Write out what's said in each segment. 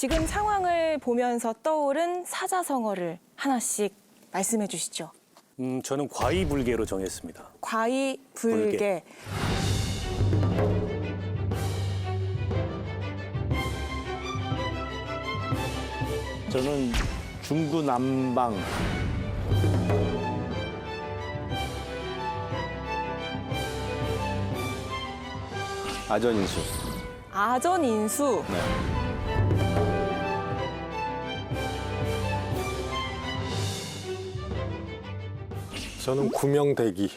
지금 상황을 보면서 떠오른 사자성어를 하나씩 말씀해 주시죠. 저는 과이불개로 정했습니다. 과이불개. 저는 중구난방. 아전인수. 아전인수. 네. 저는 구명대기.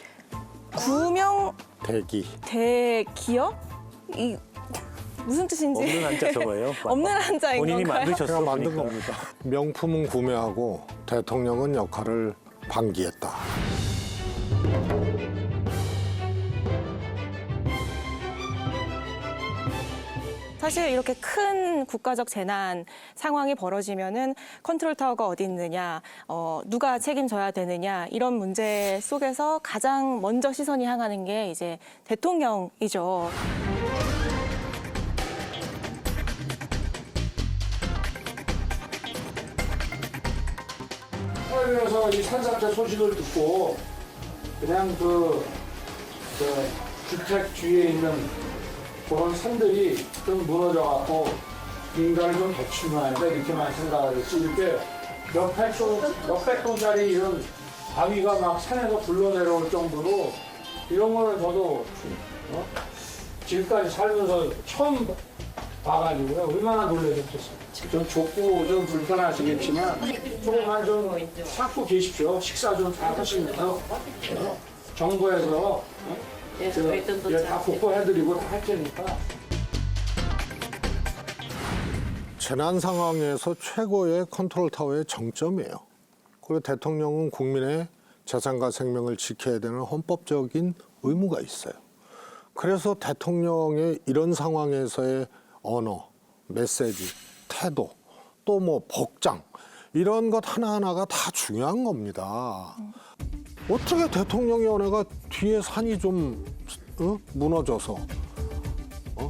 구명대기요? 대기. 이 무슨 뜻인지 없는 한자 적어요. 없는 한자인 본인이 건가요? 만드셨어. 제가 만든 보니까. 겁니다. 명품은 구매하고 대통령은 역할을 방기했다. 사실 이렇게 큰 국가적 재난 상황이 벌어지면은 컨트롤 타워가 어디 있느냐, 누가 책임져야 되느냐 이런 문제 속에서 가장 먼저 시선이 향하는 게 이제 대통령이죠. 서울에서 이 산사태 소식을 듣고 그냥 주택 주위에 있는 그런 산들이 좀 무너져갖고 인간을 좀 배출해야 돼 이렇게만 생각을 했지. 이렇게 몇백 동짜리 이런 바위가 막 산에서 굴러내려올 정도로 이런 거는 저도 지금까지 살면서 처음 봐가지고요. 얼마나 놀라셨겠어요. 좀 좁고 좀 불편하시겠지만 조금만 좀 참고 계십시오. 식사 좀 잘 하시면서 정부에서 다 복구해드리고 다 할 테니까. 재난 상황에서 최고의 컨트롤 타워의 정점이에요. 그리고 대통령은 국민의 재산과 생명을 지켜야 되는 헌법적인 의무가 있어요. 그래서 대통령의 이런 상황에서의 언어, 메시지, 태도, 또 뭐 복장 이런 것 하나하나가 다 중요한 겁니다. 어떻게 대통령의 언어가 뒤에 산이 좀 무너져서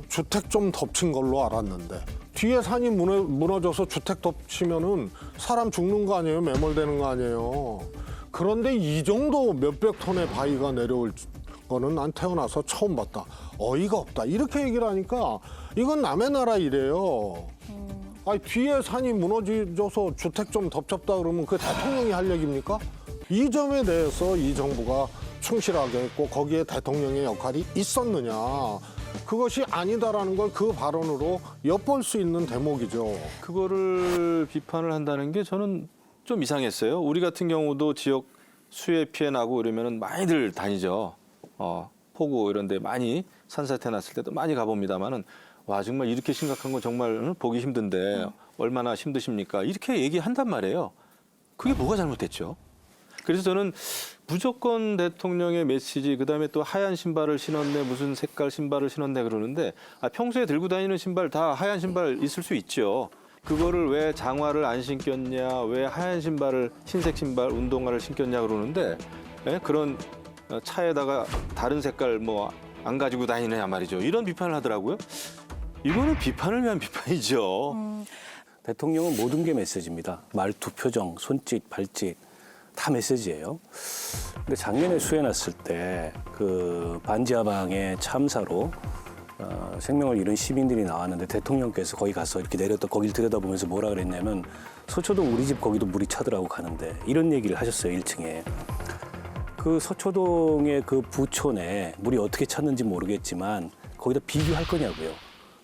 주택 좀 덮친 걸로 알았는데 뒤에 산이 무너져서 주택 덮치면은 사람 죽는 거 아니에요? 매몰되는 거 아니에요? 그런데 이 정도 몇백 톤의 바위가 내려올 거는 난 태어나서 처음 봤다. 어이가 없다. 이렇게 얘기를 하니까 이건 남의 나라 일이에요. 아니, 뒤에 산이 무너져서 주택 좀 덮쳤다 그러면 그 대통령이 할 얘기입니까? 이 점에 대해서 이 정부가 충실하게 했고 거기에 대통령의 역할이 있었느냐. 그것이 아니다라는 걸 그 발언으로 엿볼 수 있는 대목이죠. 그거를 비판을 한다는 게 저는 좀 이상했어요. 우리 같은 경우도 지역 수해 피해 나고 이러면은 많이들 다니죠. 폭우 이런 데 많이 산사태 났을 때도 많이 가봅니다만은 와 정말 이렇게 심각한 건 정말 보기 힘든데 얼마나 힘드십니까? 이렇게 얘기한단 말이에요. 그게 뭐가 잘못됐죠? 그래서 저는 무조건 대통령의 메시지 그다음에 또 하얀 신발을 신었네 무슨 색깔 신발을 신었네 그러는데 평소에 들고 다니는 신발 다 하얀 신발 있을 수 있죠. 그거를 왜 장화를 안 신겼냐 왜 하얀 신발을 흰색 신발 운동화를 신겼냐 그러는데 그런 차에다가 다른 색깔 뭐 안 가지고 다니느냐 말이죠. 이런 비판을 하더라고요. 이거는 비판을 위한 비판이죠. 대통령은 모든 게 메시지입니다. 말투, 표정, 손짓, 발짓 다 메시지예요. 근데 작년에 수해 났을 때 그 반지하방의 참사로 생명을 잃은 시민들이 나왔는데 대통령께서 거기 가서 이렇게 거기를 들여다보면서 뭐라 그랬냐면 서초동 우리 집 거기도 물이 차더라고 가는데 이런 얘기를 하셨어요. 1층에. 그 서초동의 그 부촌에 물이 어떻게 찼는지 모르겠지만 거기다 비교할 거냐고요.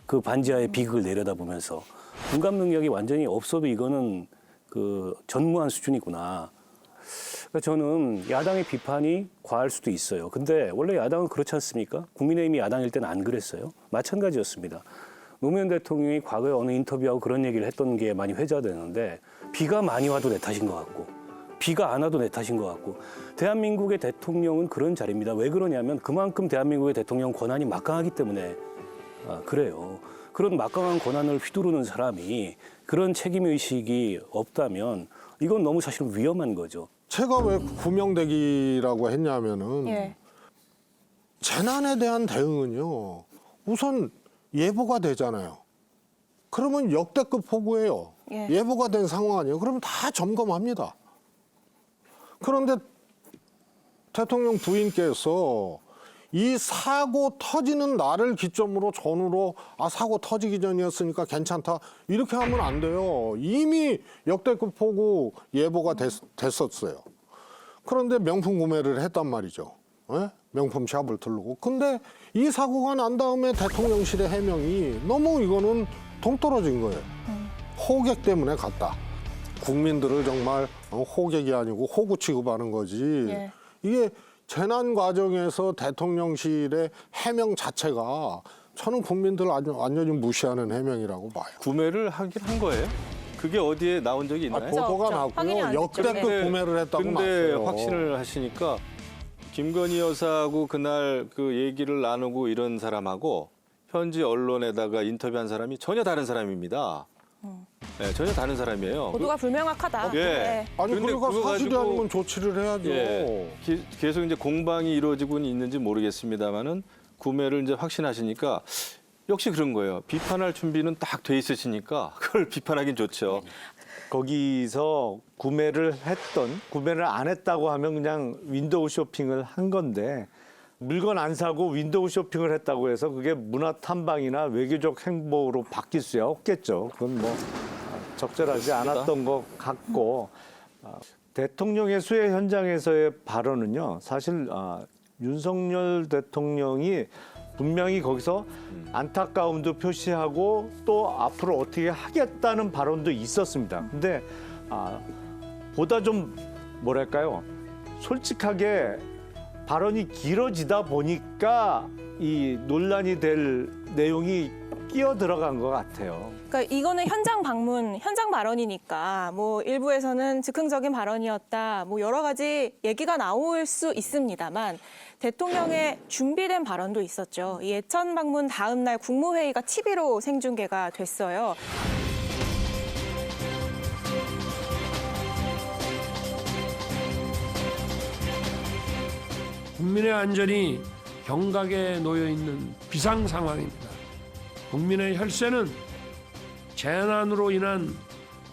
그 반지하의 비극을 내려다보면서 공감 능력이 완전히 없어도 이거는 그 전무한 수준이구나. 그러니까 저는 야당의 비판이 과할 수도 있어요. 근데 원래 야당은 그렇지 않습니까? 국민의힘이 야당일 때는 안 그랬어요. 마찬가지였습니다. 노무현 대통령이 과거에 어느 인터뷰하고 그런 얘기를 했던 게 많이 회자되는데 비가 많이 와도 내 탓인 것 같고 비가 안 와도 내 탓인 것 같고 대한민국의 대통령은 그런 자리입니다. 왜 그러냐면 그만큼 대한민국의 대통령 권한이 막강하기 때문에 그래요. 그런 막강한 권한을 휘두르는 사람이 그런 책임의식이 없다면 이건 너무 사실 위험한 거죠. 제가 왜 구명대기라고 했냐면은 예. 재난에 대한 대응은요. 우선 예보가 되잖아요. 그러면 역대급 폭우예요. 예. 예보가 된 상황 아니에요. 그러면 다 점검합니다. 그런데 대통령 부인께서 이 사고 터지는 날을 기점으로 전후로 사고 터지기 전이었으니까 괜찮다 이렇게 하면 안 돼요. 이미 역대급 폭우 예보가 됐었어요. 그런데 명품 구매를 했단 말이죠. 예? 명품 샵을 들르고. 근데 이 사고가 난 다음에 대통령실의 해명이 너무 이거는 동떨어진 거예요. 호객 때문에 갔다. 국민들을 정말 호객이 아니고 호구 취급하는 거지. 예. 이게 재난 과정에서 대통령실의 해명 자체가 저는 국민들 완전히 무시하는 해명이라고 봐요. 구매를 하긴 한 거예요? 그게 어디에 나온 적이 있나요? 보도가 없죠. 확인이 나고요. 안 됐죠. 역대급 네. 구매를 했다고 근데 나왔어요. 확신을 하시니까 김건희 여사하고 그날 그 얘기를 나누고 이런 사람하고 현지 언론에다가 인터뷰한 사람이 전혀 다른 사람입니다. 네, 전혀 다른 사람이에요. 보도가 불명확하다. 예. 네. 아니 근데 그러니까 그거 사실이 가지고- 아니면 조치를 해야죠. 예, 계속 이제 공방이 이루어지고는 있는지 모르겠습니다만은 구매를 이제 확신하시니까 역시 그런 거예요. 비판할 준비는 딱 돼 있으시니까 그걸 비판하긴 좋죠. 거기서 구매를 안 했다고 하면 그냥 윈도우 쇼핑을 한 건데 물건 안 사고 윈도우 쇼핑을 했다고 해서 그게 문화 탐방이나 외교적 행보로 바뀔 수야 없겠죠. 그건 뭐 적절하지 않았던 것 같고 대통령의 수해 현장에서의 발언은요. 사실 윤석열 대통령이 분명히 거기서 안타까움도 표시하고 또 앞으로 어떻게 하겠다는 발언도 있었습니다. 근데 보다 좀 뭐랄까요? 솔직하게 발언이 길어지다 보니까 이 논란이 될 내용이 끼어 들어간 것 같아요. 그러니까 이거는 현장 방문, 현장 발언이니까 뭐 일부에서는 즉흥적인 발언이었다, 뭐 여러 가지 얘기가 나올 수 있습니다만 대통령의 준비된 발언도 있었죠. 이 예천 방문 다음 날 국무회의가 TV로 생중계가 됐어요. 국민의 안전이 경각에 놓여 있는 비상 상황입니다. 국민의 혈세는 재난으로 인한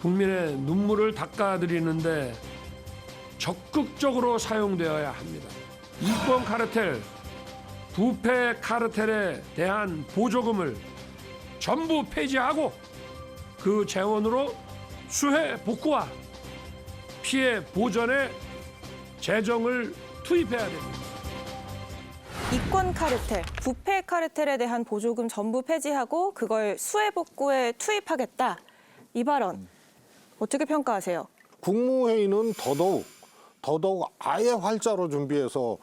국민의 눈물을 닦아드리는데 적극적으로 사용되어야 합니다. 이권 카르텔, 부패 카르텔에 대한 보조금을 전부 폐지하고 그 재원으로 수해 복구와 피해 보전에 재정을 투입해야 됩니다. 이권 카르텔, 부패 카르텔에 대한 보조금 전부 폐지하고 그걸 수해 복구에 투입하겠다. 이 발언 어떻게 평가하세요? 국무회의는 더더욱 아예 활자로 준비해서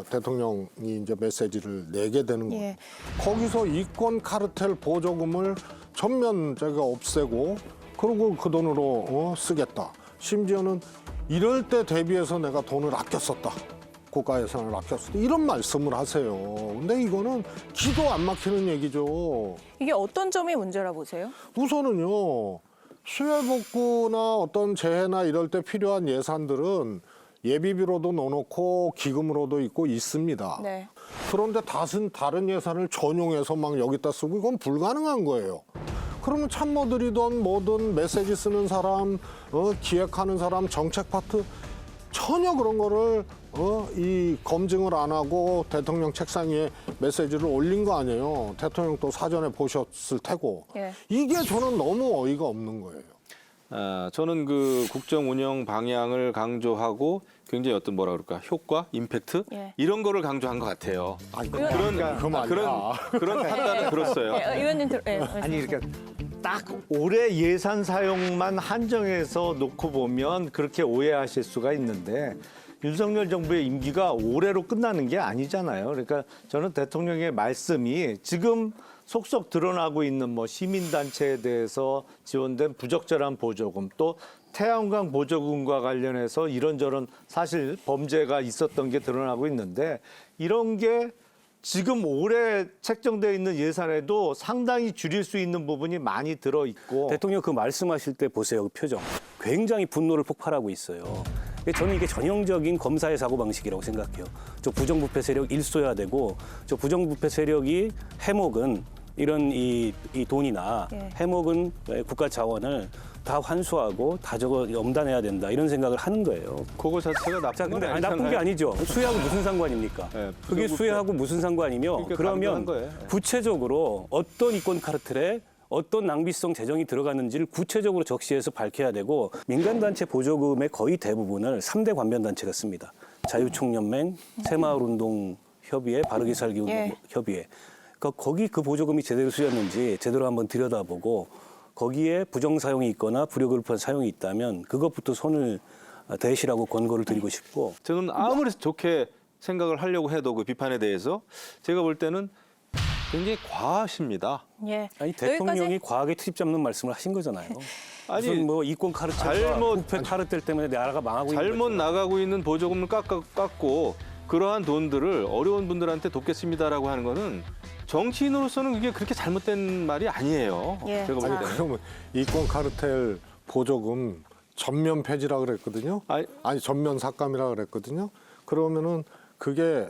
대통령이 이제 메시지를 내게 되는 거예요. 예. 거기서 이권 카르텔 보조금을 전면 제가 없애고 그리고 그 돈으로 쓰겠다. 심지어는 이럴 때 대비해서 내가 돈을 아껴 썼다. 국가 예산을 아꼈다. 이런 말씀을 하세요. 근데 이거는 기도 안 막히는 얘기죠. 이게 어떤 점이 문제라 보세요? 우선은요. 수해 복구나 어떤 재해나 이럴 때 필요한 예산들은 예비비로도 넣어놓고 기금으로도 있고 있습니다. 네. 그런데 다른 예산을 전용해서 막 여기다 쓰고 이건 불가능한 거예요. 그러면 참모들이든 뭐든 메시지 쓰는 사람, 기획하는 사람, 정책 파트 전혀 그런 거를 이 검증을 안 하고 대통령 책상 위에 메시지를 올린 거 아니에요. 대통령도 사전에 보셨을 테고. 예. 이게 저는 너무 어이가 없는 거예요. 저는 그 국정 운영 방향을 강조하고 굉장히 어떤 뭐라 그럴까 효과, 임팩트 예. 이런 거를 강조한 것 같아요. 그런 판단은 들었어요. 네, 의원님 아니 그러니까 딱 올해 예산 사용만 한정해서 놓고 보면 그렇게 오해하실 수가 있는데 윤석열 정부의 임기가 올해로 끝나는 게 아니잖아요. 그러니까 저는 대통령의 말씀이 지금 속속 드러나고 있는 뭐 시민단체에 대해서 지원된 부적절한 보조금 또 태양광 보조금과 관련해서 이런저런 사실 범죄가 있었던 게 드러나고 있는데 이런 게 지금 올해 책정되어 있는 예산에도 상당히 줄일 수 있는 부분이 많이 들어있고 대통령 그 말씀하실 때 보세요. 그 표정. 굉장히 분노를 폭발하고 있어요. 저는 이게 전형적인 검사의 사고방식이라고 생각해요. 저 부정부패 세력 일소야 되고 저 부정부패 세력이 해목은 이런 이 돈이나 예. 해먹은 국가 자원을 다 환수하고 다 저거 엄단해야 된다 이런 생각을 하는 거예요. 그거 자체가 나쁜 자, 건 근데 아니잖아요. 나쁜 게 아니죠. 수혜하고 무슨 상관입니까? 네, 그게 부정부패. 수혜하고 무슨 상관이며 그러니까 그러면 가능한 거예요. 네. 구체적으로 어떤 이권 카르텔에 어떤 낭비성 재정이 들어갔는지를 구체적으로 적시해서 밝혀야 되고 민간단체 보조금의 거의 대부분을 3대 관변단체가 씁니다. 자유총연맹, 새마을운동협의회, 바르게 살기 예. 운동협의회. 그러니까 거기 그 보조금이 제대로 쓰였는지 제대로 한번 들여다보고 거기에 부정사용이 있거나 불효급한 사용이 있다면 그것부터 손을 대시라고 권고를 드리고 싶고 저는 아무리 좋게 생각을 하려고 해도 그 비판에 대해서 제가 볼 때는 굉장히 과하십니다. 예. 아니 대통령이 과하게 트집 잡는 말씀을 하신 거잖아요. 아니, 무슨 뭐 이권 카르텔과 잘못- 부패 카르텔 때문에 나라가 망하고 있는 잘못 거죠. 나가고 있는 보조금을 깎고 그러한 돈들을 어려운 분들한테 돕겠습니다라고 하는 거는 정치인으로서는 그게 그렇게 잘못된 말이 아니에요. 예, 제가 볼 자. 때는. 그러면 이권 카르텔 보조금 전면 폐지라 그랬거든요. 아니 전면 삭감이라 그랬거든요. 그러면은 그게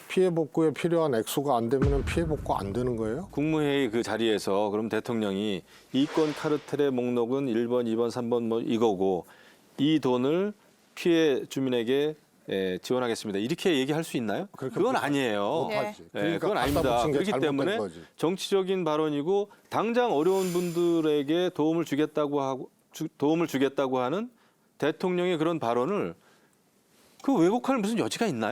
피해 복구에 필요한 액수가 안 되면은 피해 복구 안 되는 거예요? 국무회의 그 자리에서 그럼 대통령이 이권 카르텔의 목록은 1번, 2번, 3번 뭐 이거고 이 돈을 피해 주민에게 지원하겠습니다. 이렇게 얘기할 수 있나요? 그건 아니에요. 못하지. 예. 네, 그건 갖다 아닙니다. 붙인 게 그렇기 잘못된 때문에 거지. 정치적인 발언이고 당장 어려운 분들에게 도움을 주겠다고 하는 대통령의 그런 발언을 그 왜곡할 무슨 여지가 있나요?